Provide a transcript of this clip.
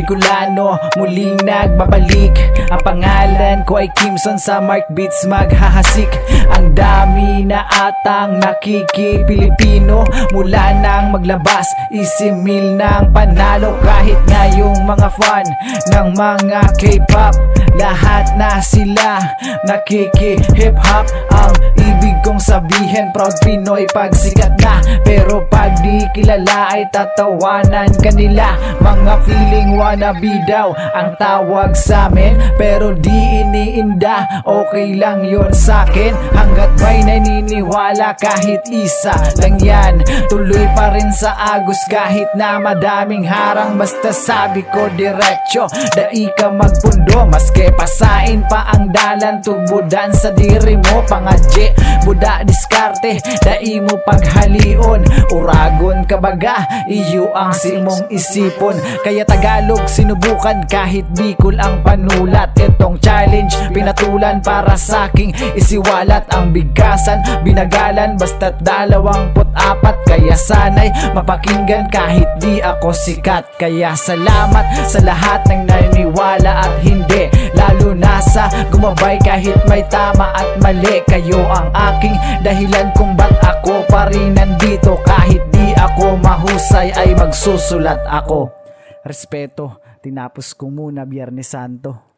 Bicolano, muling nagbabalik. Ang pangalan ko ay Kimson, sa Mark Beats maghahasik. Ang dami na atang nakiki-Pilipino, mula nang maglabas, isimil ng panalo. Kahit nga yung mga fan ng mga K-pop, lahat na sila nakiki-hip-hop. Ang ibig kong sabihin, proud Pinoy pag sikat na. Pero pag di kilala ay tatawanan kanila. Mga feeling wannabe daw ang tawag sa amin, pero di iniinda, okay lang yun sa'kin. Hanggat may naniniwala, kahit isa lang yan, tuloy pa rin sa agos kahit na madaming harang. Basta sabi ko diretso, dai ka magpundo. Maske pasain pa ang dalan, tubudan sa diri mo. Pangadje, buda diskarte, dai mo paghalion. Uragon ka baga, iyo ang simong isipon. Kaya Tagalog sinubukan kahit Bicol ang panulat. Itong challenge pinatulan para saking isiwalat. Ang bigasan binagalan basta't 24. Kaya sana'y mapakinggan kahit di ako sikat. Kaya salamat sa lahat ng naniniwala at hindi, lalo na sa gumabay kahit may tama at mali. Kayo ang aking dahilan kung ba't ako pa rin nandito. Kahit di ako mahusay ay magsusulat ako. Respeto, tinapos ko muna Biyernes Santo.